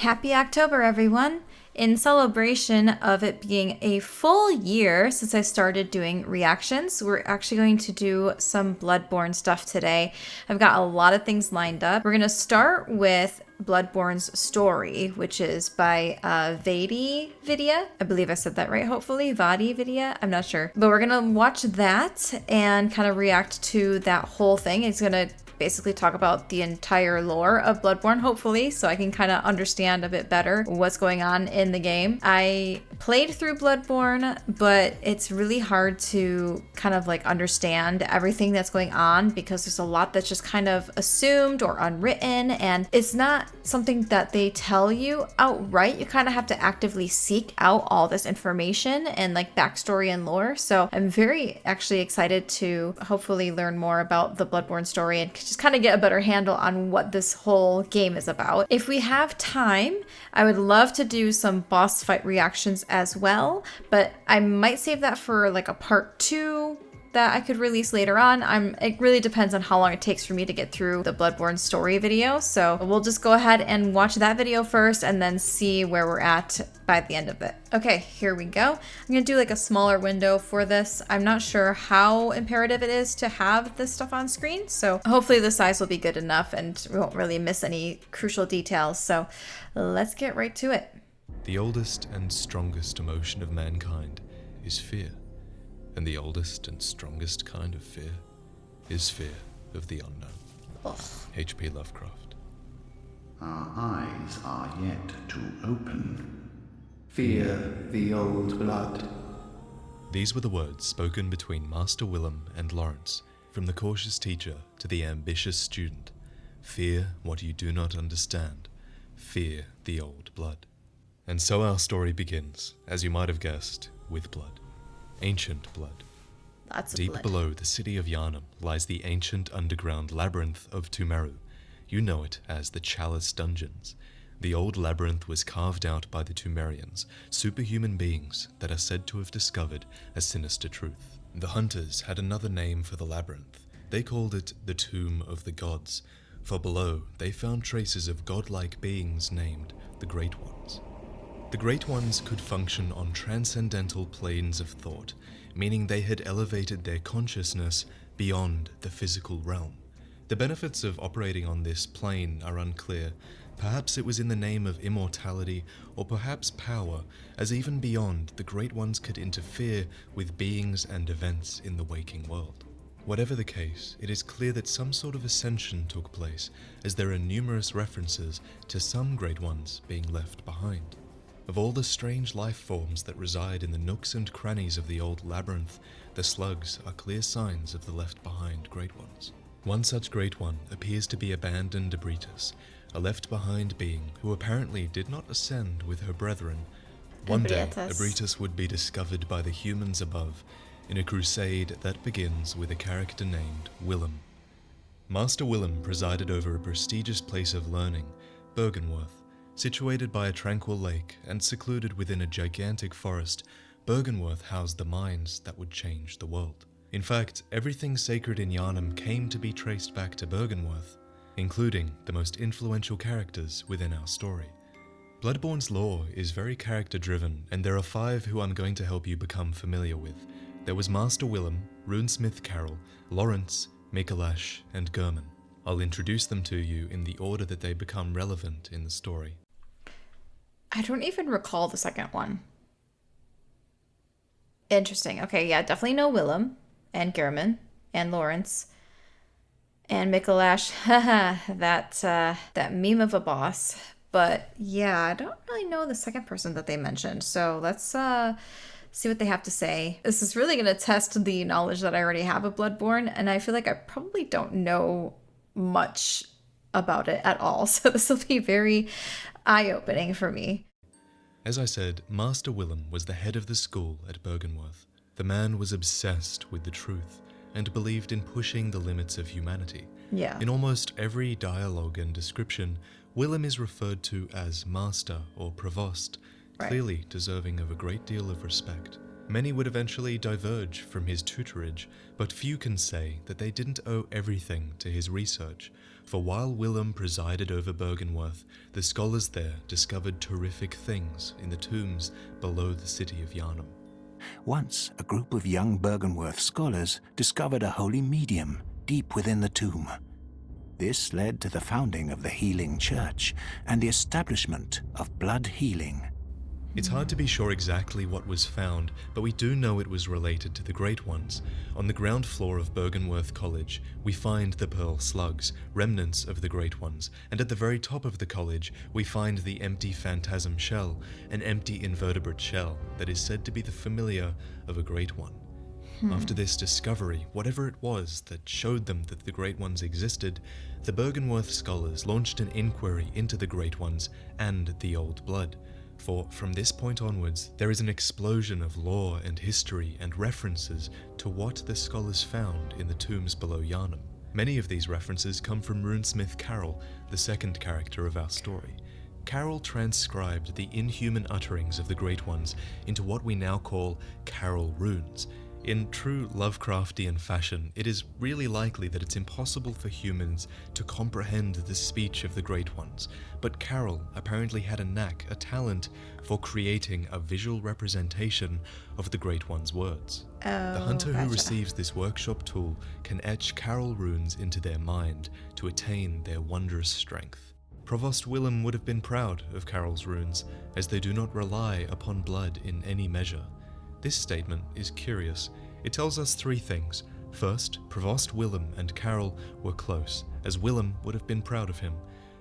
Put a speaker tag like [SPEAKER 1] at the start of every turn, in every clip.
[SPEAKER 1] Happy October, everyone! In celebration of it being a full year since I started doing reactions, we're actually going to do some Bloodborne stuff today. I've got a lot of things lined up. We're going to start with Bloodborne's story, which is by VaatiVidya. I believe I said that right, hopefully. VaatiVidya? I'm not sure. But we're going to watch that and kind of react to that whole thing. It's going to basically talk about the entire lore of Bloodborne, hopefully, so I can kind of understand a bit better what's going on in the game. I played through Bloodborne, but it's really hard to kind of like understand everything that's going on because there's a lot that's just kind of assumed or unwritten, and it's not something that they tell you outright. You kind of have to actively seek out all this information and like backstory and lore. So I'm very actually excited to hopefully learn more about the Bloodborne story and just kind of get a better handle on what this whole game is about. If we have time, I would love to do some boss fight reactions as well, but I might save that for like a part 2 that I could release later on. It really depends on how long it takes for me to get through the Bloodborne story video, so we'll just go ahead and watch that video first and then see where we're at by the end of it. Okay, here we go. I'm gonna do like a smaller window for this. I'm not sure how imperative it is to have this stuff on screen, so hopefully the size will be good enough and we won't really miss any crucial details. So let's get right to it.
[SPEAKER 2] The oldest and strongest emotion of mankind is fear. And the oldest and strongest kind of fear is fear of the unknown.
[SPEAKER 1] Ugh.
[SPEAKER 2] H.P. Lovecraft.
[SPEAKER 3] Our eyes are yet to open.
[SPEAKER 4] Fear the old blood.
[SPEAKER 2] These were the words spoken between Master Willem and Lawrence, from the cautious teacher to the ambitious student. Fear what you do not understand. Fear the old blood. And so our story begins, as you might have guessed, with blood. Ancient blood.
[SPEAKER 1] Lots of
[SPEAKER 2] Deep
[SPEAKER 1] blood.
[SPEAKER 2] below the city of Yharnam lies the ancient underground labyrinth of Tumeru. You know it as the Chalice Dungeons. The old labyrinth was carved out by the Tumerians, superhuman beings that are said to have discovered a sinister truth. The hunters had another name for the labyrinth. They called it the Tomb of the Gods, for below they found traces of godlike beings named the Great Ones. The Great Ones could function on transcendental planes of thought, meaning they had elevated their consciousness beyond the physical realm. The benefits of operating on this plane are unclear. Perhaps it was in the name of immortality, or perhaps power, as even beyond, the Great Ones could interfere with beings and events in the waking world. Whatever the case, it is clear that some sort of ascension took place, as there are numerous references to some Great Ones being left behind. Of all the strange life forms that reside in the nooks and crannies of the old labyrinth, the slugs are clear signs of the left-behind Great Ones. One such Great One appears to be abandoned Ebritus, a left-behind being who apparently did not ascend with her brethren. One day, Ebritus would be discovered by the humans above, in a crusade that begins with a character named Willem. Master Willem presided over a prestigious place of learning, Byrgenwerth. Situated by a tranquil lake and secluded within a gigantic forest, Byrgenwerth housed the minds that would change the world. In fact, everything sacred in Yharnam came to be traced back to Byrgenwerth, including the most influential characters within our story. Bloodborne's lore is very character-driven, and there are 5 who I'm going to help you become familiar with. There was Master Willem, Runesmith Carol, Lawrence, Mikolash, and German. I'll introduce them to you in the order that they become relevant in the story.
[SPEAKER 1] I don't even recall the second one. Interesting. Okay, yeah, definitely know Willem and German and Lawrence and Mikolash. Haha, that meme of a boss. But yeah, I don't really know the second person that they mentioned. So let's see what they have to say. This is really going to test the knowledge that I already have of Bloodborne, and I feel like I probably don't know much about it at all. So this will be very eye-opening for me.
[SPEAKER 2] As I said, Master Willem was the head of the school at Byrgenwerth. The man was obsessed with the truth and believed in pushing the limits of humanity.
[SPEAKER 1] Yeah.
[SPEAKER 2] In almost every dialogue and description, Willem is referred to as Master or Provost,
[SPEAKER 1] Right.
[SPEAKER 2] clearly deserving of a great deal of respect. Many would eventually diverge from his tutorage, but few can say that they didn't owe everything to his research, for while Willem presided over Byrgenwerth, the scholars there discovered terrific things in the tombs below the city of Yharnam.
[SPEAKER 5] Once, a group of young Byrgenwerth scholars discovered a holy medium deep within the tomb. This led to the founding of the Healing Church and the establishment of blood healing.
[SPEAKER 2] It's hard to be sure exactly what was found, but we do know it was related to the Great Ones. On the ground floor of Byrgenwerth College, we find the Pearl Slugs, remnants of the Great Ones, and at the very top of the college, we find the empty phantasm shell, an empty invertebrate shell that is said to be the familiar of a Great One. After this discovery, whatever it was that showed them that the Great Ones existed, the Byrgenwerth scholars launched an inquiry into the Great Ones and the Old Blood. For from this point onwards, there is an explosion of lore and history and references to what the scholars found in the tombs below Yharnam. Many of these references come from runesmith Carol, the second character of our story. Carol transcribed the inhuman utterings of the Great Ones into what we now call Carol runes. In true Lovecraftian fashion, it is really likely that it's impossible for humans to comprehend the speech of the Great Ones, but Carol apparently had a knack, a talent, for creating a visual representation of the Great One's words. The hunter who receives this workshop tool can etch Carol runes into their mind to attain their wondrous strength. Provost Willem would have been proud of Carol's runes, as they do not rely upon blood in any measure. This statement is curious. It tells us three things. First, Provost Willem and Carol were close, as Willem would have been proud of him.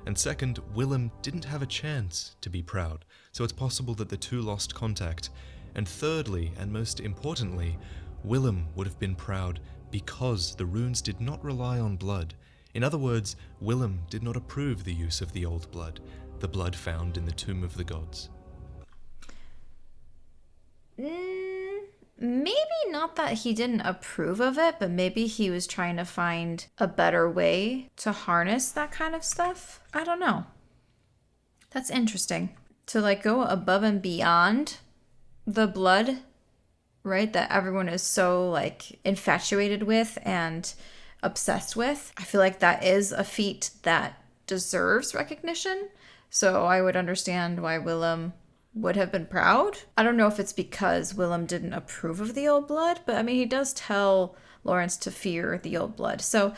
[SPEAKER 2] And second, Willem didn't have a chance to be proud, so it's possible that the two lost contact. And thirdly, and most importantly, Willem would have been proud because the runes did not rely on blood. In other words, Willem did not approve the use of the Old Blood, the blood found in the Tomb of the Gods.
[SPEAKER 1] Maybe not that he didn't approve of it, but maybe he was trying to find a better way to harness that kind of stuff. I don't know. That's interesting. To like go above and beyond the blood, right? That everyone is so like infatuated with and obsessed with. I feel like that is a feat that deserves recognition. So I would understand why Willem would have been proud. I don't know if it's because Willem didn't approve of the Old Blood, but I mean, he does tell Lawrence to fear the Old Blood. So,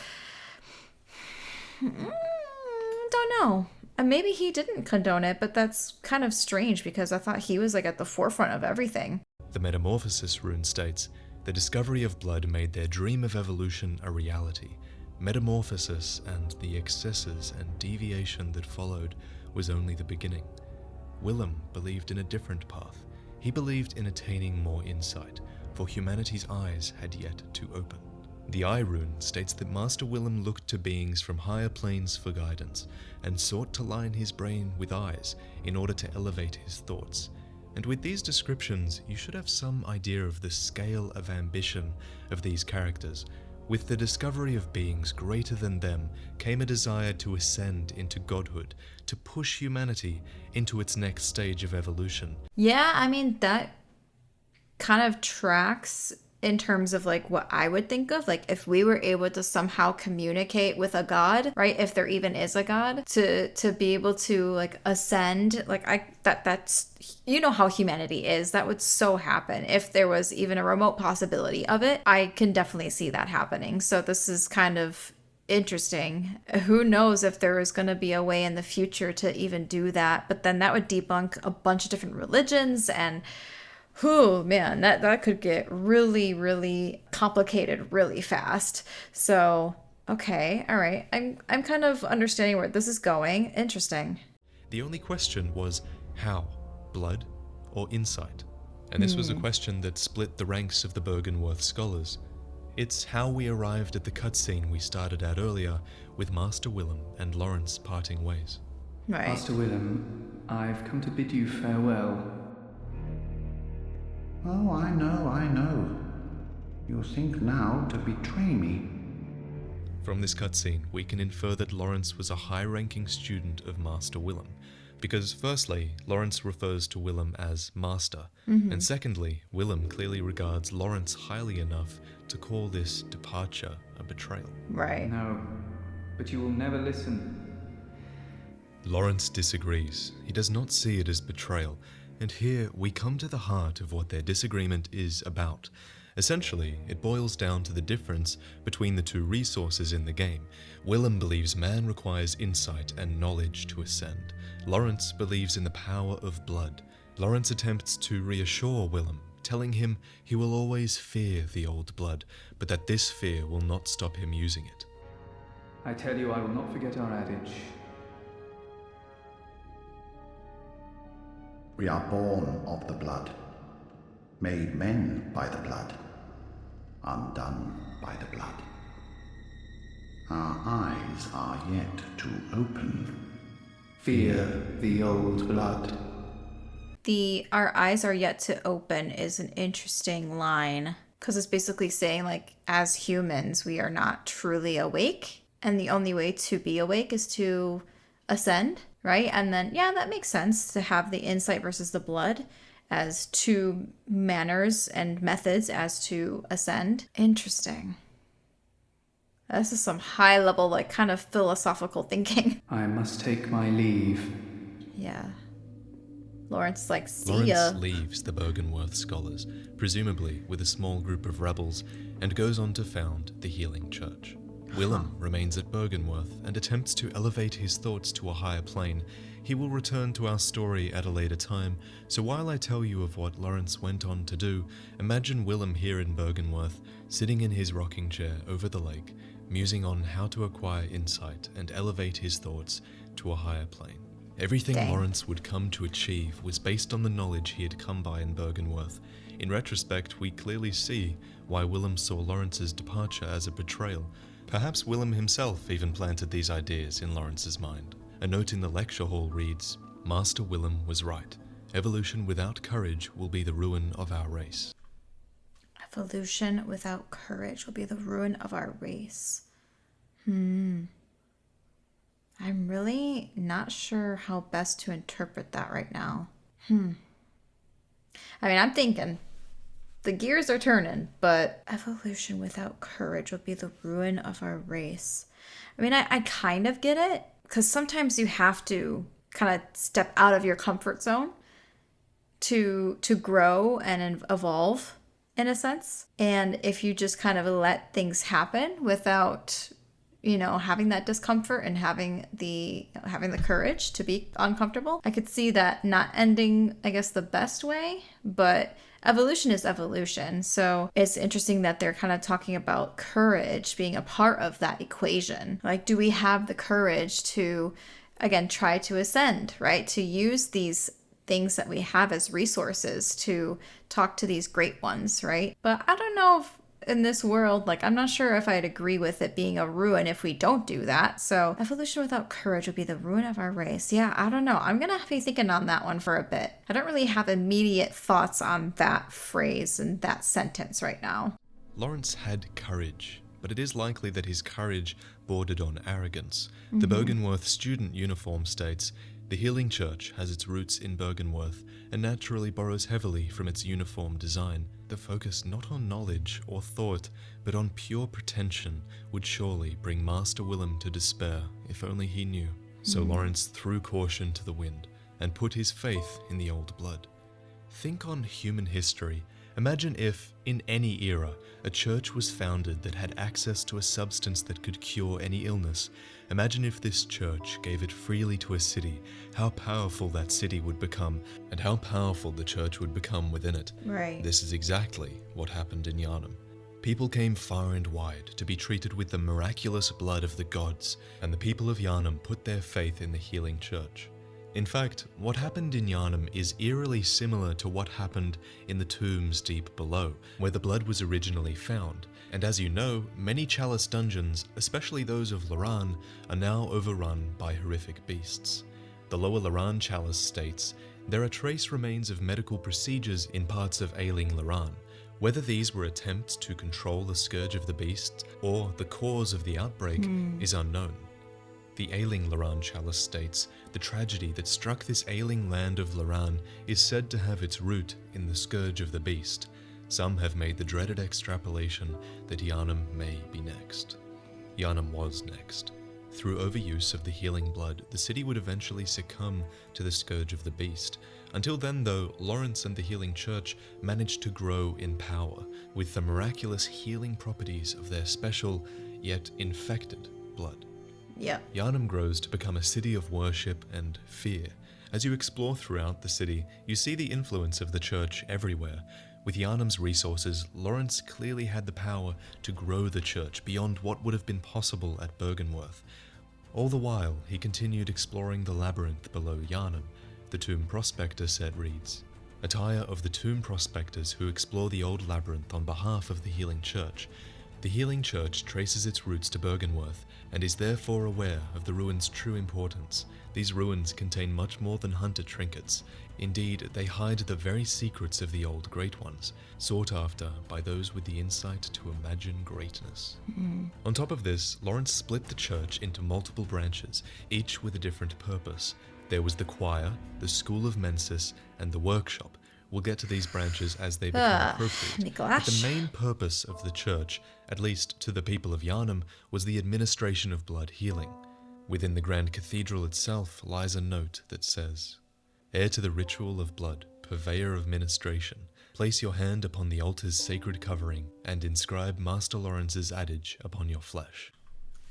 [SPEAKER 1] don't know. And maybe he didn't condone it, but that's kind of strange because I thought he was like at the forefront of everything.
[SPEAKER 2] The Metamorphosis rune states, the discovery of blood made their dream of evolution a reality. Metamorphosis and the excesses and deviation that followed was only the beginning. Willem believed in a different path. He believed in attaining more insight, for humanity's eyes had yet to open. The Eye rune states that Master Willem looked to beings from higher planes for guidance, and sought to line his brain with eyes in order to elevate his thoughts. And with these descriptions, you should have some idea of the scale of ambition of these characters. With the discovery of beings greater than them came a desire to ascend into godhood, to push humanity into its next stage of evolution.
[SPEAKER 1] Yeah, I mean, that kind of tracks in terms of like what I would think of, like if we were able to somehow communicate with a god, right? If there even is a god, to be able to like ascend, like that's you know how humanity is. That would so happen if there was even a remote possibility of it. I can definitely see that happening. So this is kind of interesting. Who knows if there is going to be a way in the future to even do that, but then that would debunk a bunch of different religions and oh man, that could get really, really complicated really fast. So, okay, all right. I'm kind of understanding where this is going. Interesting.
[SPEAKER 2] The only question was how? Blood or insight? And this was a question that split the ranks of the Byrgenwerth scholars. It's how we arrived at the cutscene we started at earlier with Master Willem and Lawrence parting ways.
[SPEAKER 1] Right.
[SPEAKER 4] Master Willem, I've come to bid you farewell.
[SPEAKER 3] Oh, I know. You think now to betray me.
[SPEAKER 2] From this cutscene, we can infer that Lawrence was a high-ranking student of Master Willem, Because firstly, Lawrence refers to Willem as master, and secondly, Willem clearly regards Lawrence highly enough to call this departure a betrayal.
[SPEAKER 1] Right.
[SPEAKER 4] No, but you will never listen.
[SPEAKER 2] Lawrence disagrees. He does not see it as betrayal, and here we come to the heart of what their disagreement is about. Essentially, it boils down to the difference between the two resources in the game. Willem believes man requires insight and knowledge to ascend. Lawrence believes in the power of blood. Lawrence attempts to reassure Willem, telling him he will always fear the old blood, but that this fear will not stop him using it.
[SPEAKER 4] I tell you, I will not forget our adage.
[SPEAKER 3] We are born of the blood, made men by the blood, undone by the blood. Our eyes are yet to open.
[SPEAKER 4] Fear the old blood.
[SPEAKER 1] The "our eyes are yet to open" is an interesting line, because it's basically saying, like, as humans, we are not truly awake, and the only way to be awake is to ascend, right? And then, yeah, that makes sense to have the insight versus the blood as two manners and methods as to ascend. Interesting. This is some high level, like, kind of philosophical thinking.
[SPEAKER 4] I must take my leave.
[SPEAKER 1] Yeah. Lawrence is like, see ya.
[SPEAKER 2] Lawrence leaves the Byrgenwerth scholars, presumably with a small group of rebels, and goes on to found the Healing Church. Willem remains at Byrgenwerth and attempts to elevate his thoughts to a higher plane. He will return to our story at a later time, so while I tell you of what Lawrence went on to do, imagine Willem here in Byrgenwerth, sitting in his rocking chair over the lake, musing on how to acquire insight and elevate his thoughts to a higher plane. Everything Lawrence would come to achieve was based on the knowledge he had come by in Byrgenwerth. In retrospect, we clearly see why Willem saw Lawrence's departure as a betrayal. Perhaps Willem himself even planted these ideas in Lawrence's mind. A note in the lecture hall reads, "Master Willem was right. Evolution without courage will be the ruin of our race."
[SPEAKER 1] Evolution without courage will be the ruin of our race. I'm really not sure how best to interpret that right now. I mean, I'm thinking the gears are turning, but evolution without courage will be the ruin of our race. I mean, I kind of get it, because sometimes you have to kind of step out of your comfort zone to grow and evolve, in a sense. And if you just kind of let things happen without, having that discomfort and having the courage to be uncomfortable, I could see that not ending, I guess, the best way. But evolution is evolution. So it's interesting that they're kind of talking about courage being a part of that equation. Like, do we have the courage to, again, try to ascend, right? To use these things that we have as resources to talk to these great ones, right? But I don't know if in this world, like, I'm not sure if I'd agree with it being a ruin if we don't do that. So evolution without courage would be the ruin of our race. Yeah, I don't know. I'm gonna be thinking on that one for a bit. I don't really have immediate thoughts on that phrase and that sentence right now.
[SPEAKER 2] Lawrence had courage, but it is likely that his courage bordered on arrogance. The Byrgenwerth student uniform states, "The Healing Church has its roots in Byrgenwerth and naturally borrows heavily from its uniform design. The focus not on knowledge or thought, but on pure pretension would surely bring Master Willem to despair, if only he knew." So Lawrence threw caution to the wind and put his faith in the old blood. Think on human history. Imagine if, in any era, a church was founded that had access to a substance that could cure any illness. Imagine if this church gave it freely to a city, how powerful that city would become, and how powerful the church would become within it.
[SPEAKER 1] Right.
[SPEAKER 2] This is exactly what happened in Yharnam. People came far and wide to be treated with the miraculous blood of the gods, and the people of Yharnam put their faith in the Healing Church. In fact, what happened in Yharnam is eerily similar to what happened in the tombs deep below, where the blood was originally found. And as you know, many chalice dungeons, especially those of Loran, are now overrun by horrific beasts. The Lower Loran chalice states, "There are trace remains of medical procedures in parts of ailing Loran. Whether these were attempts to control the scourge of the beasts or the cause of the outbreak is unknown." The ailing Loran chalice states, the tragedy that struck this ailing land of Loran is said to have its root in the scourge of the beast. Some have made the dreaded extrapolation that Yharnam may be next. Yharnam was next. Through overuse of the healing blood, the city would eventually succumb to the scourge of the beast. Until then, though, Lawrence and the Healing Church managed to grow in power with the miraculous healing properties of their special, yet infected, blood.
[SPEAKER 1] Yep.
[SPEAKER 2] Yharnam grows to become a city of worship and fear. As you explore throughout the city, you see the influence of the church everywhere. With Yharnam's resources, Lawrence clearly had the power to grow the church beyond what would have been possible at Byrgenwerth. All the while, he continued exploring the labyrinth below Yharnam. The Tomb Prospector set reads, "Attire of the Tomb Prospectors who explore the old labyrinth on behalf of the Healing Church. The Healing Church traces its roots to Byrgenwerth and is therefore aware of the ruins' true importance. These ruins contain much more than hunter trinkets. Indeed, they hide the very secrets of the old Great Ones, sought after by those with the insight to imagine greatness." On top of this, Lawrence split the church into multiple branches, each with a different purpose. There was the choir, the School of Mensis, and the workshop. We'll get to these branches as they become appropriate. But the main purpose of the church, at least to the people of Yharnam, was the administration of blood healing. Within the Grand Cathedral itself lies a note that says, "Heir to the ritual of blood, purveyor of ministration, place your hand upon the altar's sacred covering and inscribe Master Lawrence's adage upon your flesh."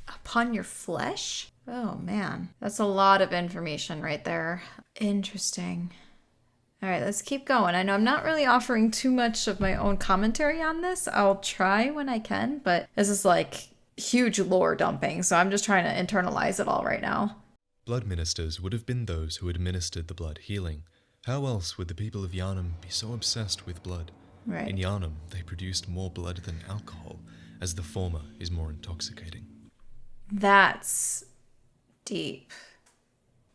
[SPEAKER 1] Upon your flesh? Oh man, that's a lot of information right there. Interesting. All right, let's keep going. I know I'm not really offering too much of my own commentary on this. I'll try when I can, but this is like huge lore dumping, so I'm just trying to internalize it all right now.
[SPEAKER 2] Blood ministers would have been those who administered the blood healing. How else would the people of Yharnam be so obsessed with blood?
[SPEAKER 1] Right.
[SPEAKER 2] In Yharnam, they produced more blood than alcohol, as the former is more intoxicating.
[SPEAKER 1] That's deep.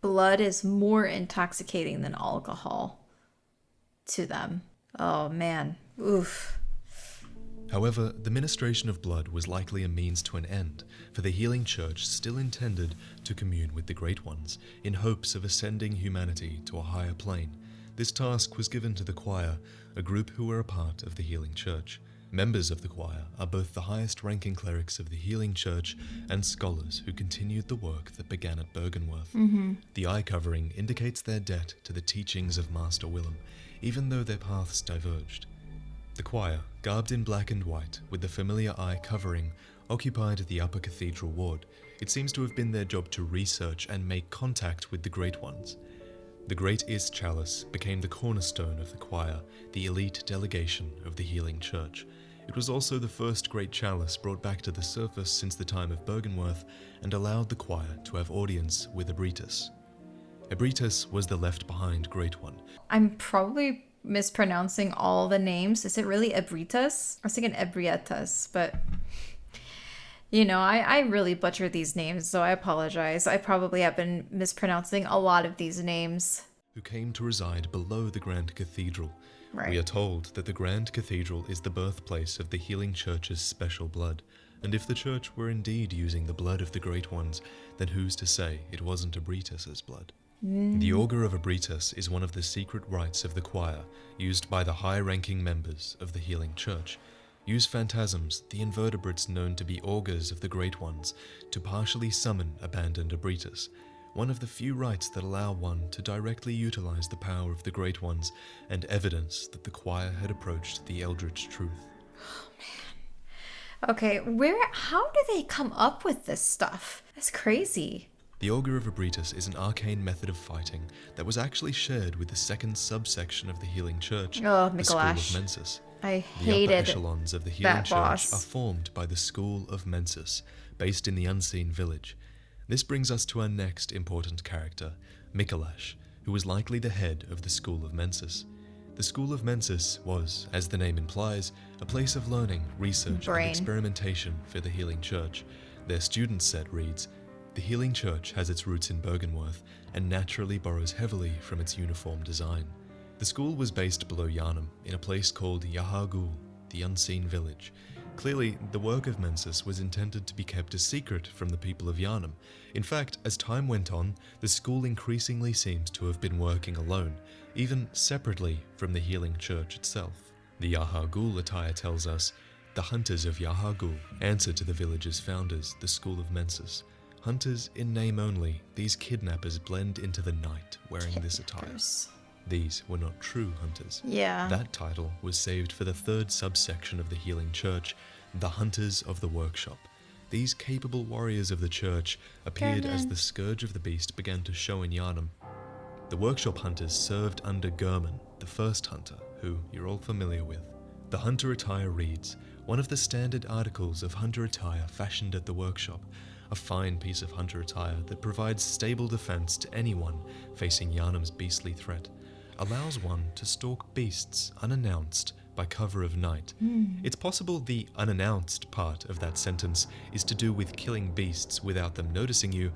[SPEAKER 1] Blood is more intoxicating than alcohol to them. Oh man. Oof.
[SPEAKER 2] However, the ministration of blood was likely a means to an end, for the Healing Church still intended to commune with the Great Ones, in hopes of ascending humanity to a higher plane. This task was given to the choir, a group who were a part of the Healing Church. Members of the choir are both the highest-ranking clerics of the Healing Church and scholars who continued the work that began at Byrgenwerth. The eye covering indicates their debt to the teachings of Master Willem, even though their paths diverged. The choir, garbed in black and white, with the familiar eye covering, occupied the upper cathedral ward. It seems to have been their job to research and make contact with the Great Ones. The Great Is Chalice became the cornerstone of the choir, the elite delegation of the Healing Church. It was also the first great chalice brought back to the surface since the time of Byrgenwerth and allowed the choir to have audience with Ebritus. Ebritus was the left-behind Great One.
[SPEAKER 1] I'm probably mispronouncing all the names. Is it really Ebritus? I was thinking Ebrietas, but you know, I really butcher these names, so I apologize. I probably have been mispronouncing a lot of these names.
[SPEAKER 2] Who came to reside below the Grand Cathedral.
[SPEAKER 1] Right.
[SPEAKER 2] We are told that the Grand Cathedral is the birthplace of the Healing Church's special blood, and if the church were indeed using the blood of the Great Ones, then who's to say it wasn't Ebritus's blood? The Augur of Ebritus is one of the secret rites of the choir, used by the high-ranking members of the Healing Church. Use phantasms, the invertebrates known to be augurs of the Great Ones, to partially summon abandoned Ebritus, one of the few rites that allow one to directly utilize the power of the Great Ones and evidence that the choir had approached the Eldritch truth.
[SPEAKER 1] Oh man. Okay, how do they come up with this stuff? That's crazy.
[SPEAKER 2] The Augur of Ebritus is an arcane method of fighting that was actually shared with the second subsection of the Healing Church, the School of Mensis.
[SPEAKER 1] I
[SPEAKER 2] The
[SPEAKER 1] hated
[SPEAKER 2] upper echelons of the Healing
[SPEAKER 1] that
[SPEAKER 2] Church
[SPEAKER 1] boss.
[SPEAKER 2] are formed by the School of Mensis, based in the Unseen Village. This brings us to our next important character, Mikolash, who was likely the head of the School of Mensis. The School of Mensis was, as the name implies, a place of learning, research, and experimentation for the Healing Church. Their student set reads, "The Healing Church has its roots in Byrgenwerth and naturally borrows heavily from its uniform design." The school was based below Yharnam, in a place called Yahar'gul, the Unseen Village. Clearly, the work of Mensis was intended to be kept a secret from the people of Yharnam. In fact, as time went on, the school increasingly seems to have been working alone, even separately from the healing church itself. The Yahar'gul attire tells us, the hunters of Yahar'gul answer to the village's founders, the school of Mensis. Hunters in name only, these kidnappers blend into the night wearing this attire. These were not true hunters.
[SPEAKER 1] Yeah.
[SPEAKER 2] That title was saved for the third subsection of the healing church, the Hunters of the Workshop. These capable warriors of the church appeared as the scourge of the beast began to show in Yharnam. The workshop hunters served under Gurman, the first hunter, who you're all familiar with. The hunter attire reads, one of the standard articles of hunter attire fashioned at the workshop, a fine piece of hunter attire that provides stable defense to anyone facing Yharnam's beastly threat, allows one to stalk beasts unannounced by cover of night. It's possible the unannounced part of that sentence is to do with killing beasts without them noticing you,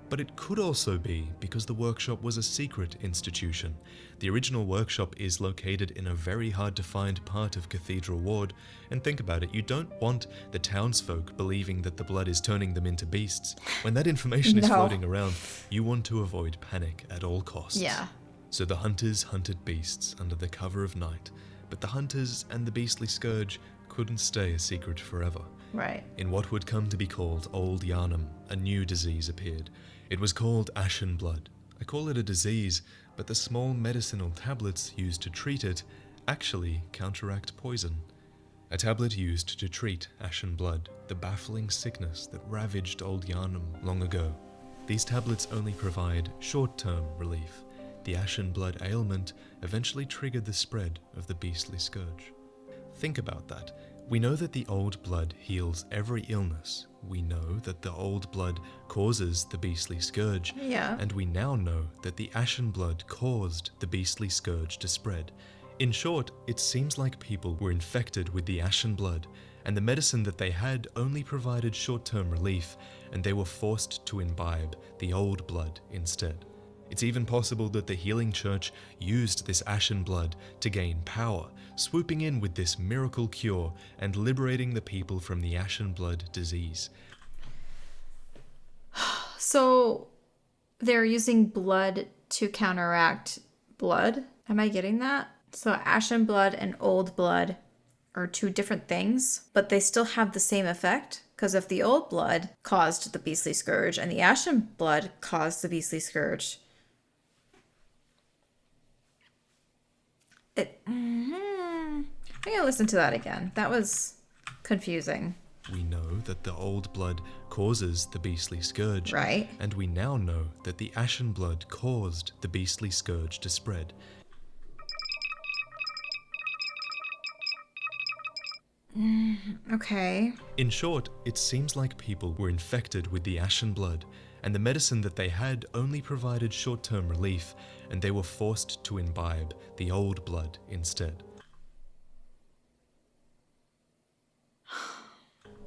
[SPEAKER 2] but it could also be because the workshop was a secret institution. The original workshop is located in a very hard to find part of Cathedral Ward, and think about it, you don't want the townsfolk believing that the blood is turning them into beasts. When that information is floating around, you want to avoid panic at all costs.
[SPEAKER 1] Yeah.
[SPEAKER 2] So the hunters hunted beasts under the cover of night, but the hunters and the beastly scourge couldn't stay a secret forever.
[SPEAKER 1] Right.
[SPEAKER 2] In what would come to be called Old Yharnam, a new disease appeared. It was called Ashen Blood. I call it a disease, but the small medicinal tablets used to treat it actually counteract poison. A tablet used to treat Ashen Blood, the baffling sickness that ravaged Old Yharnam long ago. These tablets only provide short-term relief. The Ashen Blood ailment eventually triggered the spread of the beastly scourge. Think about that. We know that the old blood heals every illness. We know that the old blood causes the beastly scourge.
[SPEAKER 1] Yeah.
[SPEAKER 2] And we now know that the Ashen Blood caused the beastly scourge to spread. In short, it seems like people were infected with the Ashen Blood, and the medicine that they had only provided short-term relief, and they were forced to imbibe the old blood instead. It's even possible that the healing church used this Ashen Blood to gain power, swooping in with this miracle cure and liberating the people from the Ashen Blood disease.
[SPEAKER 1] So they're using blood to counteract blood? Am I getting that? So Ashen Blood and Old Blood are two different things, but they still have the same effect? Because if the Old Blood caused the beastly scourge and the Ashen Blood caused the beastly scourge, I'm going to listen to that again. That was confusing.
[SPEAKER 2] We know that the old blood causes the beastly scourge.
[SPEAKER 1] Right.
[SPEAKER 2] And we now know that the Ashen Blood caused the beastly scourge to spread.
[SPEAKER 1] Okay.
[SPEAKER 2] In short, it seems like people were infected with the Ashen Blood, and the medicine that they had only provided short-term relief, and they were forced to imbibe the old blood instead.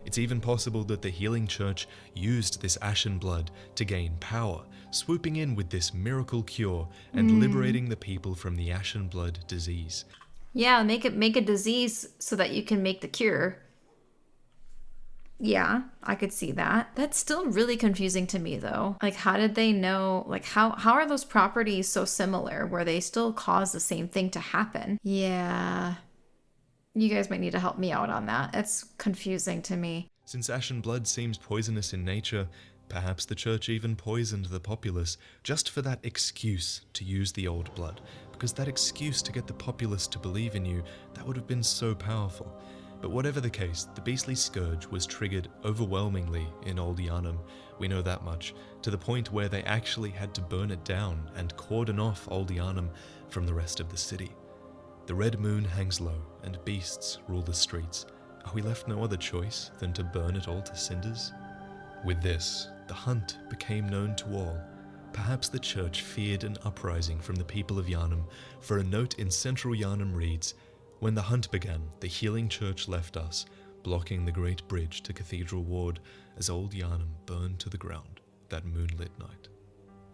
[SPEAKER 2] It's even possible that the healing church used this Ashen Blood to gain power, swooping in with this miracle cure and liberating the people from the Ashen Blood disease.
[SPEAKER 1] Yeah, make a disease so that you can make the cure. Yeah, I could see that. That's still really confusing to me though. Like, how did they know, like how are those properties so similar where they still cause the same thing to happen? Yeah. You guys might need to help me out on that. It's confusing to me.
[SPEAKER 2] Since Ashen Blood seems poisonous in nature, perhaps the church even poisoned the populace just for that excuse to use the old blood. Because that excuse to get the populace to believe in you, that would have been so powerful. But whatever the case, the beastly scourge was triggered overwhelmingly in Old Yharnam. We know that much, to the point where they actually had to burn it down and cordon off Old Yharnam from the rest of the city. The red moon hangs low, and beasts rule the streets. Are we left no other choice than to burn it all to cinders? With this, the hunt became known to all. Perhaps the church feared an uprising from the people of Yharnam, for a note in central Yharnam reads, "When the hunt began, the healing church left us, blocking the great bridge to Cathedral Ward as Old Yharnam burned to the ground that moonlit night."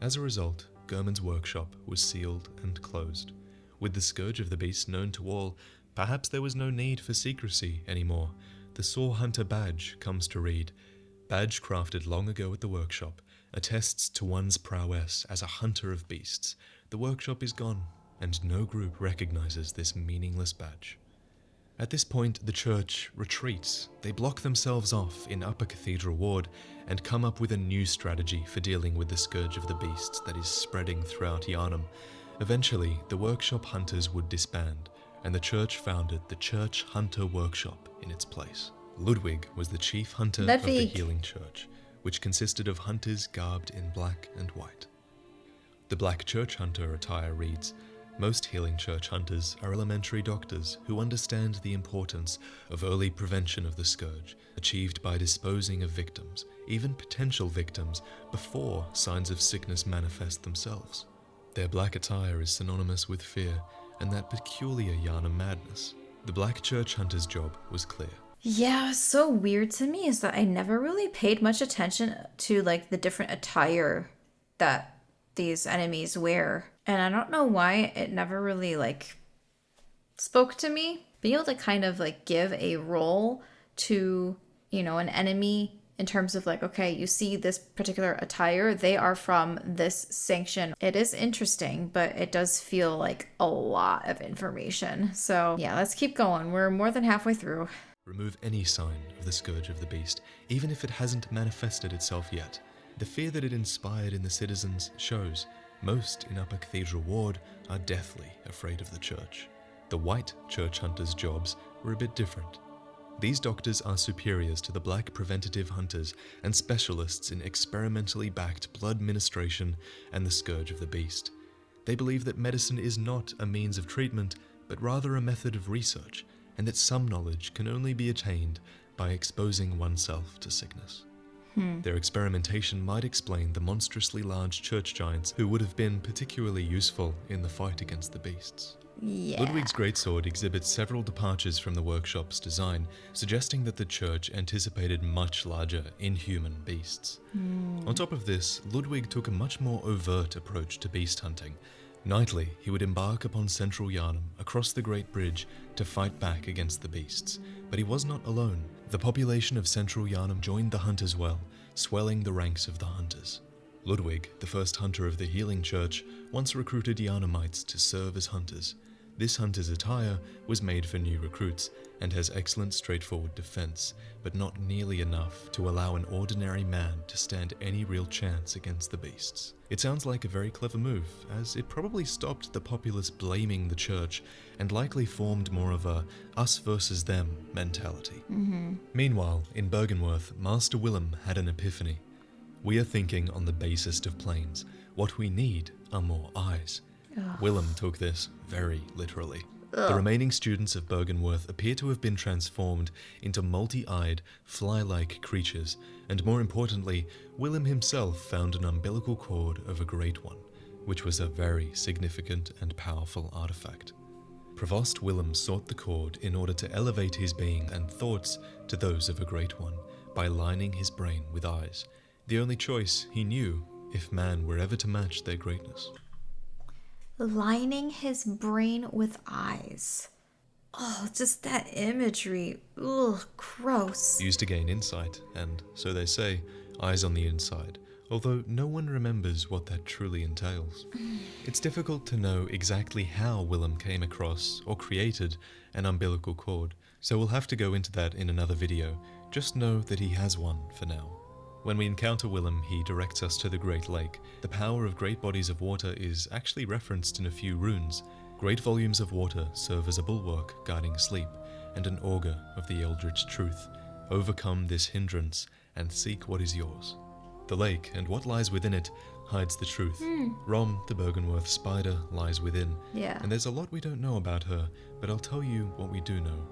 [SPEAKER 2] As a result, Gurman's workshop was sealed and closed. With the scourge of the beast known to all, perhaps there was no need for secrecy anymore. the Saw Hunter badge comes to read, "Badge crafted long ago at the workshop, attests to one's prowess as a hunter of beasts. The workshop is gone, and no group recognizes this meaningless badge." At this point, the church retreats. They block themselves off in Upper Cathedral Ward and come up with a new strategy for dealing with the scourge of the beasts that is spreading throughout Yharnam. Eventually, the workshop hunters would disband, and the church founded the Church Hunter Workshop in its place. Ludwig was the chief hunter of the Healing Church, which consisted of hunters garbed in black and white. The Black Church Hunter attire reads, "Most Healing Church hunters are elementary doctors who understand the importance of early prevention of the scourge, achieved by disposing of victims, even potential victims, before signs of sickness manifest themselves. Their black attire is synonymous with fear and that peculiar Yharnam madness. The Black Church Hunter's job was clear."
[SPEAKER 1] Yeah, what's so weird to me is that I never really paid much attention to like the different attire that these enemies wear. And I don't know why it never really like spoke to me. Being able to kind of like give a role to, you know, an enemy in terms of like, okay, you see this particular attire, they are from this sanction. It is interesting, but it does feel like a lot of information. So yeah, let's keep going. We're more than halfway through.
[SPEAKER 2] Remove any sign of the scourge of the beast, even if it hasn't manifested itself yet. The fear that it inspired in the citizens shows. Most in Upper Cathedral Ward are deathly afraid of the church. The white church hunters' jobs were a bit different. These doctors are superiors to the black preventative hunters and specialists in experimentally backed blood ministration and the scourge of the beast. They believe that medicine is not a means of treatment, but rather a method of research, and that some knowledge can only be attained by exposing oneself to sickness. Their experimentation might explain the monstrously large church giants who would have been particularly useful in the fight against the beasts.
[SPEAKER 1] Yeah.
[SPEAKER 2] Ludwig's greatsword exhibits several departures from the workshop's design, suggesting that the church anticipated much larger, inhuman beasts. On top of this, Ludwig took a much more overt approach to beast hunting. Nightly, he would embark upon central Yharnam, across the Great Bridge, to fight back against the beasts. But he was not alone. The population of central Yharnam joined the hunters well, swelling the ranks of the hunters. Ludwig, the first hunter of the Healing Church, once recruited Yharnamites to serve as hunters. This hunter's attire was made for new recruits and has excellent straightforward defense, but not nearly enough to allow an ordinary man to stand any real chance against the beasts. It sounds like a very clever move, as it probably stopped the populace blaming the church and likely formed more of a us versus them mentality. Meanwhile, in Bergenworth, Master Willem had an epiphany. We are thinking on the basest of planes. What we need are more eyes. Willem took this very literally. The remaining students of Bergenworth appear to have been transformed into multi-eyed, fly-like creatures, and more importantly, Willem himself found an umbilical cord of a Great One, which was a very significant and powerful artifact. Provost Willem sought the cord in order to elevate his being and thoughts to those of a Great One by lining his brain with eyes, the only choice he knew if man were ever to match their greatness.
[SPEAKER 1] Lining his brain with eyes. Oh, just that imagery. Ugh, gross.
[SPEAKER 2] Used to gain insight, and, so they say, eyes on the inside, although no one remembers what that truly entails. It's difficult to know exactly how Willem came across or created an umbilical cord, so we'll have to go into that in another video. Just know that he has one for now. When we encounter Willem, he directs us to the Great Lake. The power of great bodies of water is actually referenced in a few runes. Great volumes of water serve as a bulwark guarding sleep, and an augur of the eldritch truth. Overcome this hindrance, and seek what is yours. The lake, and what lies within it, hides the truth. Rom, the Bergenworth spider, lies within.
[SPEAKER 1] Yeah.
[SPEAKER 2] And there's a lot we don't know about her, but I'll tell you what we do know.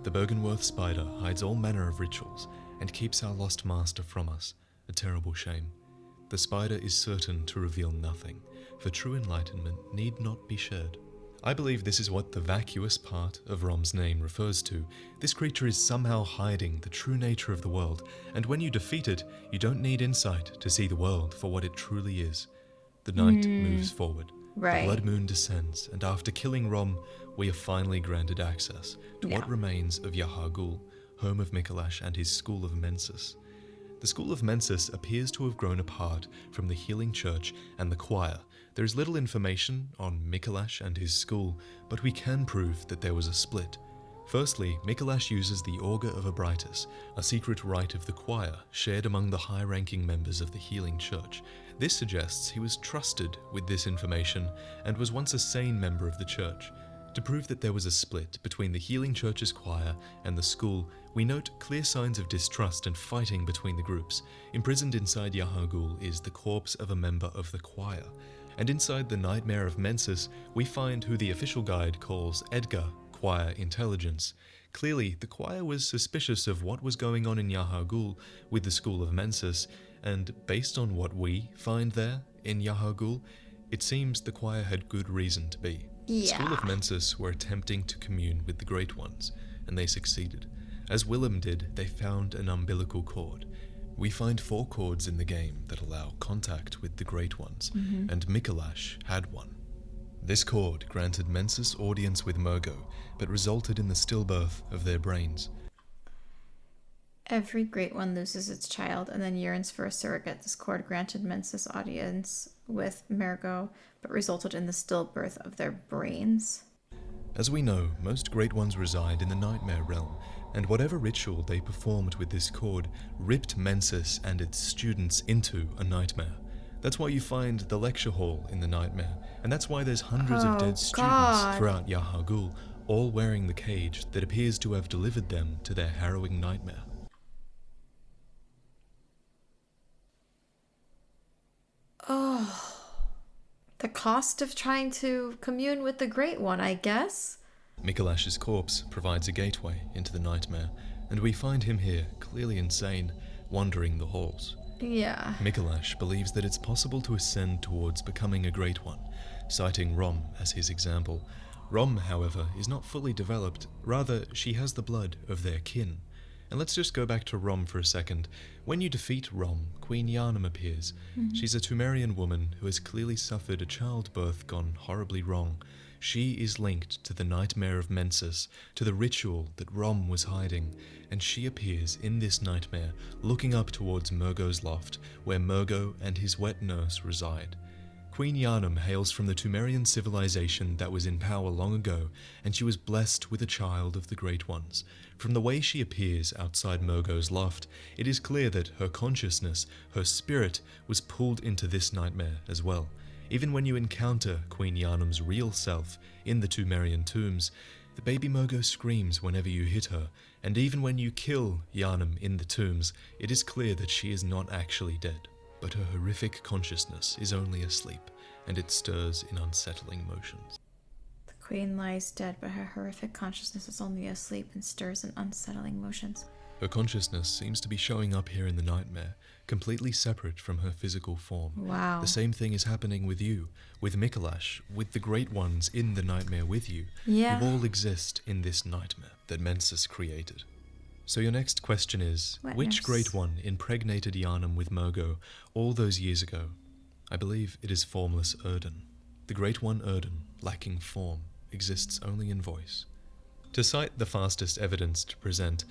[SPEAKER 2] The Bergenworth spider hides all manner of rituals, and keeps our lost master from us, a terrible shame. The spider is certain to reveal nothing, for true enlightenment need not be shared. I believe this is what the vacuous part of Rom's name refers to. This creature is somehow hiding the true nature of the world, and when you defeat it, you don't need insight to see the world for what it truly is. The night moves forward.
[SPEAKER 1] Right.
[SPEAKER 2] The blood moon descends, and after killing Rom, we are finally granted access to what remains of Yahar'gul, home of Mikolash and his school of Mensis. The school of Mensis appears to have grown apart from the healing church and the choir. There is little information on Mikolash and his school, but we can prove that there was a split. Firstly, Mikolash uses the Augur of Abritus, a secret rite of the choir shared among the high-ranking members of the healing church. This suggests he was trusted with this information and was once a sane member of the church. To prove that there was a split between the healing church's choir and the school, we note clear signs of distrust and fighting between the groups. Imprisoned inside Yahar'gul is the corpse of a member of the choir, and inside the Nightmare of Mensis, we find who the official guide calls Edgar, choir intelligence. Clearly, the choir was suspicious of what was going on in Yahar'gul with the school of Mensis, and based on what we find there in Yahar'gul, it seems the choir had good reason to be. The school of Mensis were attempting to commune with the Great Ones, and they succeeded. As Willem did, they found an umbilical cord. We find 4 cords in the game that allow contact with the Great Ones, and Mikolash had one. This cord granted Mensis audience with Murgo, but resulted in the stillbirth of their brains.
[SPEAKER 1] Every Great One loses its child and then yearns for a surrogate. This cord granted Mensis audience with Mergo, but resulted in the stillbirth of their brains.
[SPEAKER 2] As we know, most Great Ones reside in the Nightmare Realm, and whatever ritual they performed with this cord ripped Mensis and its students into a nightmare. That's why you find the lecture hall in the Nightmare, and that's why there's hundreds of dead students throughout Yahar'gul, all wearing the cage that appears to have delivered them to their harrowing nightmare.
[SPEAKER 1] Oh, the cost of trying to commune with the Great One, I guess.
[SPEAKER 2] Mikolash's corpse provides a gateway into the nightmare, and we find him here, clearly insane, wandering the halls.
[SPEAKER 1] Yeah.
[SPEAKER 2] Mikolash believes that it's possible to ascend towards becoming a Great One, citing Rom as his example. Rom, however, is not fully developed, rather she has the blood of their kin. And let's just go back to Rom for a second. When you defeat Rom, Queen Yharnam appears. She's a Tumerian woman who has clearly suffered a childbirth gone horribly wrong. She is linked to the Nightmare of Mensis, to the ritual that Rom was hiding, and she appears in this nightmare looking up towards Murgo's loft, where Murgo and his wet nurse reside. Queen Yharnam hails from the Tumerian civilization that was in power long ago, and she was blessed with a child of the Great Ones. From the way she appears outside Murgo's loft, it is clear that her consciousness, her spirit, was pulled into this nightmare as well. Even when you encounter Queen Yharnam's real self in the Tumerian tombs, the baby Murgo screams whenever you hit her, and even when you kill Yharnam in the tombs, it is clear that she is not actually dead. But her horrific consciousness is only asleep, and it stirs in unsettling motions.
[SPEAKER 1] The Queen lies dead, but her horrific consciousness is only asleep and stirs in unsettling motions.
[SPEAKER 2] Her consciousness seems to be showing up here in the nightmare, completely separate from her physical form.
[SPEAKER 1] Wow.
[SPEAKER 2] The same thing is happening with you, with Mikolash, with the Great Ones in the nightmare with you.
[SPEAKER 1] Yeah.
[SPEAKER 2] You all exist in this nightmare that Mensis created. So your next question is, which Great One impregnated Yharnam with Murgo all those years ago? I believe it is formless Erden. The Great One Erden, lacking form, exists only in voice. To cite the fastest evidence to present,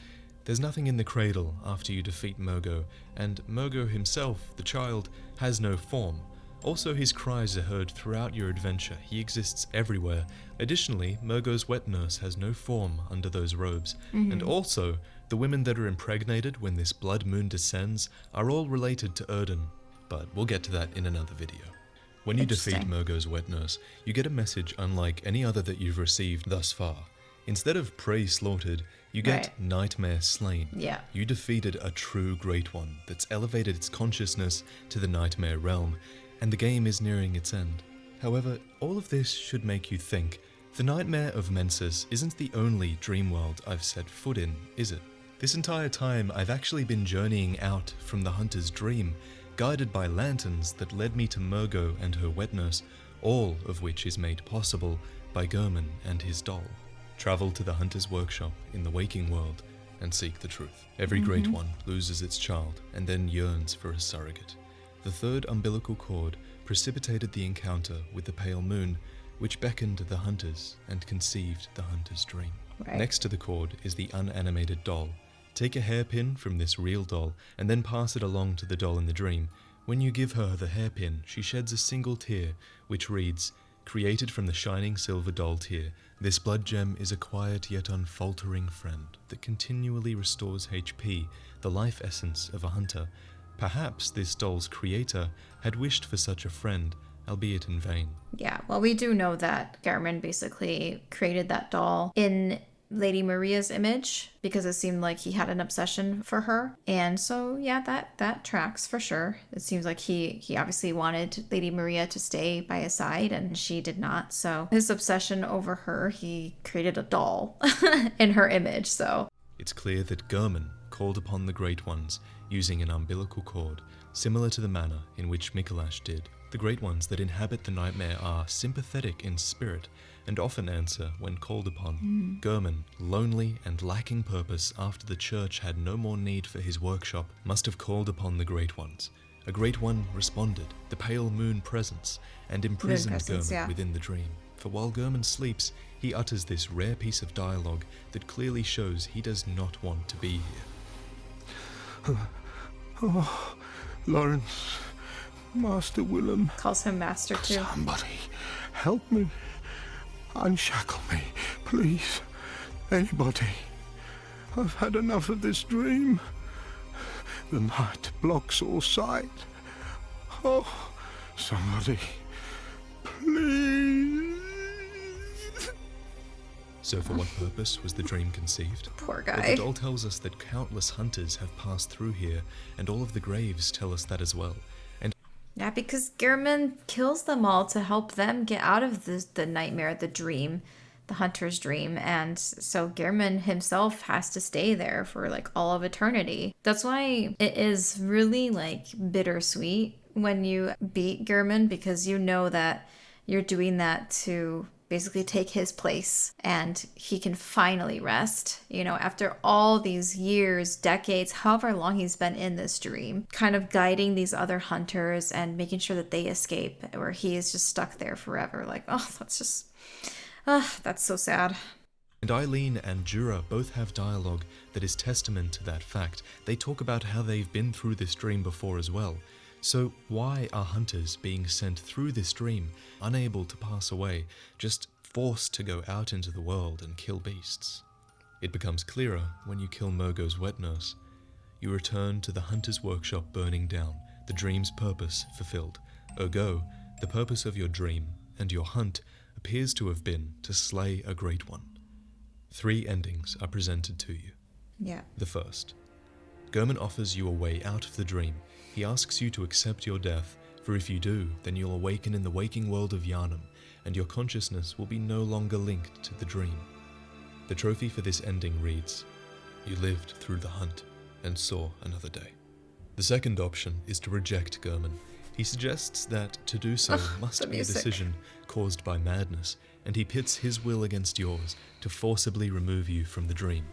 [SPEAKER 2] there's nothing in the cradle after you defeat Murgo, and Murgo himself, the child, has no form. Also, his cries are heard throughout your adventure. He exists everywhere. Additionally, Murgo's wet nurse has no form under those robes. And also, the women that are impregnated when this blood moon descends are all related to Erden. But we'll get to that in another video. When you defeat Murgo's wet nurse, you get a message unlike any other that you've received thus far. Instead of prey slaughtered, you get nightmare slain.
[SPEAKER 1] Yeah.
[SPEAKER 2] You defeated a true Great One that's elevated its consciousness to the nightmare realm, and the game is nearing its end. However, all of this should make you think, the Nightmare of Mensis isn't the only dream world I've set foot in, is it? This entire time I've actually been journeying out from the hunter's dream, guided by lanterns that led me to Murgo and her wet nurse, all of which is made possible by German and his doll. Travel to the hunter's workshop in the waking world and seek the truth. Every Great One loses its child and then yearns for a surrogate. The third umbilical cord precipitated the encounter with the pale moon, which beckoned the hunters and conceived the hunter's dream. Next to the cord is the unanimated doll, Take a hairpin from this real doll and then pass it along to the doll in the dream. When you give her the hairpin, she sheds a single tear, which reads, "Created from the shining silver doll tear, this blood gem is a quiet yet unfaltering friend that continually restores HP, the life essence of a hunter. Perhaps this doll's creator had wished for such a friend, albeit in vain."
[SPEAKER 1] Yeah, well, we do know that Gehrman basically created that doll in Lady Maria's image because it seemed like he had an obsession for her. And so, yeah, that tracks for sure. It seems like he obviously wanted Lady Maria to stay by his side, and she did not. So his obsession over her, he created a doll in her image, so.
[SPEAKER 2] It's clear that Gehrman called upon the Great Ones using an umbilical cord, similar to the manner in which Mikolash did. The Great Ones that inhabit the nightmare are sympathetic in spirit and often answer when called upon. Gehrman, lonely and lacking purpose after the church had no more need for his workshop, must have called upon the Great Ones. A Great One responded, the pale moon presence, and imprisoned Gehrman within the dream. For while Gehrman sleeps, he utters this rare piece of dialogue that clearly shows he does not want to be here.
[SPEAKER 6] Oh, Lawrence, Master Willem.
[SPEAKER 1] Calls him Master too.
[SPEAKER 6] Somebody, help me. Unshackle me, please. Anybody. I've had enough of this dream. The night blocks all sight. Oh, somebody, please.
[SPEAKER 2] So for what purpose was the dream conceived?
[SPEAKER 1] Poor
[SPEAKER 2] Well,
[SPEAKER 1] guy.
[SPEAKER 2] the doll tells us that countless hunters have passed through here, and all of the graves tell us that as well. And
[SPEAKER 1] Yeah, because Gehrman kills them all to help them get out of the nightmare, the dream, the hunter's dream. And so Gehrman himself has to stay there for like all of eternity. That's why it is really like bittersweet when you beat Gehrman, because you know that you're doing that to basically take his place and he can finally rest, you know, after all these years, decades, however long he's been in this dream, kind of guiding these other hunters and making sure that they escape, where he is just stuck there forever. Like, oh, that's so sad.
[SPEAKER 2] And Eileen and Jura both have dialogue that is testament to that fact. They talk about how they've been through this dream before as well. So why are hunters being sent through this dream, unable to pass away, just forced to go out into the world and kill beasts? It becomes clearer when you kill Murgo's wet nurse. You return to the hunter's workshop burning down, the dream's purpose fulfilled. Ergo, the purpose of your dream and your hunt appears to have been to slay a great one. 3 endings are presented to you.
[SPEAKER 1] Yeah.
[SPEAKER 2] The first. Gehrman offers you a way out of the dream. He asks you to accept your death, for if you do, then you'll awaken in the waking world of Yharnam, and your consciousness will be no longer linked to the dream. The trophy for this ending reads, "You lived through the hunt, and saw another day." The second option is to reject Gehrman. He suggests that to do so must be a decision caused by madness, and he pits his will against yours to forcibly remove you from the dream.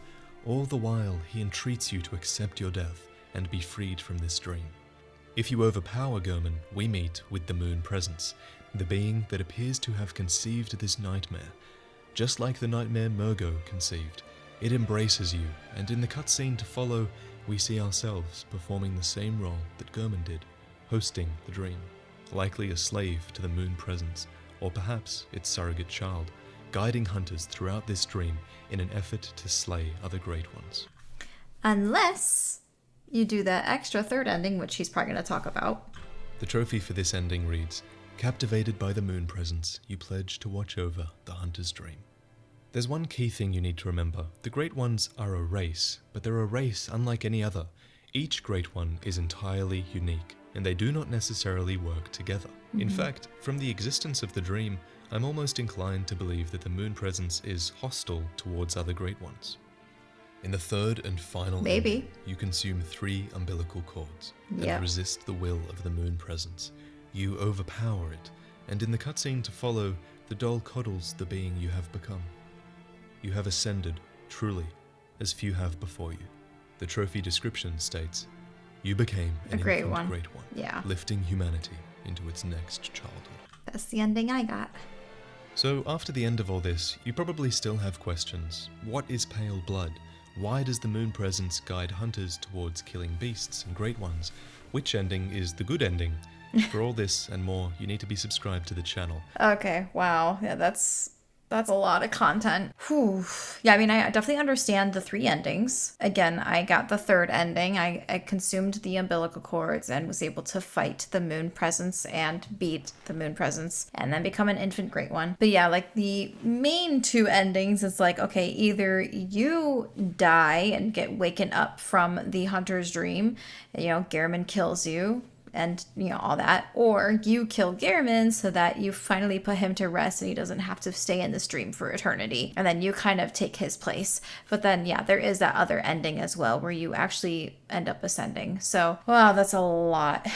[SPEAKER 2] All the while, he entreats you to accept your death and be freed from this dream. If you overpower Gehrman, we meet with the Moon Presence, the being that appears to have conceived this nightmare. Just like the nightmare Murgo conceived, it embraces you, and in the cutscene to follow, we see ourselves performing the same role that Gehrman did, hosting the dream, likely a slave to the Moon Presence, or perhaps its surrogate child, guiding hunters throughout this dream in an effort to slay other great ones.
[SPEAKER 1] Unless you do that extra third ending, which he's probably going to talk about.
[SPEAKER 2] The trophy for this ending reads, "Captivated by the Moon Presence, you pledge to watch over the hunter's dream." There's one key thing you need to remember. The Great Ones are a race, but they're a race unlike any other. Each Great One is entirely unique, and they do not necessarily work together. In fact, from the existence of the dream, I'm almost inclined to believe that the Moon Presence is hostile towards other Great Ones. In the third and final ending, you consume 3 umbilical cords and resist the will of the Moon Presence. You overpower it, and in the cutscene to follow, the doll coddles the being you have become. You have ascended, truly, as few have before you. The trophy description states, "You became an
[SPEAKER 1] Great
[SPEAKER 2] infant
[SPEAKER 1] One.
[SPEAKER 2] Great One,
[SPEAKER 1] Yeah.
[SPEAKER 2] lifting humanity into its next childhood."
[SPEAKER 1] That's the ending I got.
[SPEAKER 2] So after the end of all this, you probably still have questions. What is pale blood? Why does the moon presence guide hunters towards killing beasts and great ones? Which ending is the good ending? For all this and more, you need to be subscribed to the channel.
[SPEAKER 1] Okay, wow. Yeah, that's a lot of content. Whew. Yeah, I mean, I definitely understand the 3 endings. Again, I got the 3rd ending. I consumed the umbilical cords and was able to fight the moon presence and beat the moon presence and then become an infant great one. But yeah, like the main 2 endings, it's like, okay, either you die and get waken up from the hunter's dream, Gehrman kills you, and all that, or you kill Gehrman so that you finally put him to rest and he doesn't have to stay in this dream for eternity, and then you kind of take his place. But then yeah, there is that other ending as well where you actually end up ascending. So wow, that's a lot.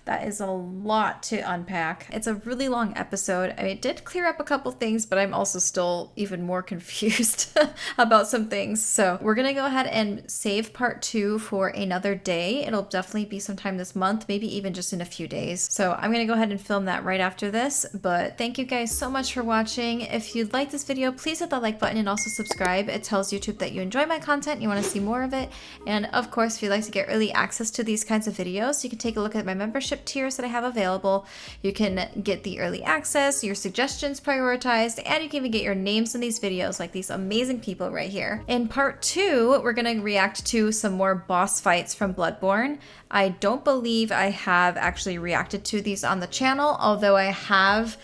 [SPEAKER 1] That is a lot to unpack. It's a really long episode. I mean, it did clear up a couple things, but I'm also still even more confused about some things. So we're going to go ahead and save part 2 for another day. It'll definitely be sometime this month, maybe even just in a few days. So I'm going to go ahead and film that right after this. But thank you guys so much for watching. If you like this video, please hit that like button and also subscribe. It tells YouTube that you enjoy my content, you want to see more of it. And of course, if you'd like to get early access to these kinds of videos, you can take a look at my membership tiers that I have available. You can get the early access, your suggestions prioritized, and you can even get your names in these videos like these amazing people right here. In part 2, we're going to react to some more boss fights from Bloodborne. I don't believe I have actually reacted to these on the channel, although I have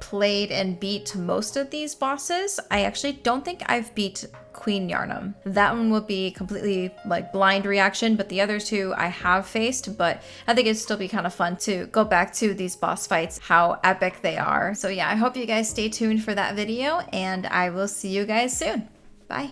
[SPEAKER 1] played and beat most of these bosses. I actually don't think I've beat Queen Yarnum. That one will be completely like blind reaction, but the other 2 I have faced, but I think it'd still be kind of fun to go back to these boss fights, how epic they are. So yeah, I hope you guys stay tuned for that video, and I will see you guys soon. Bye.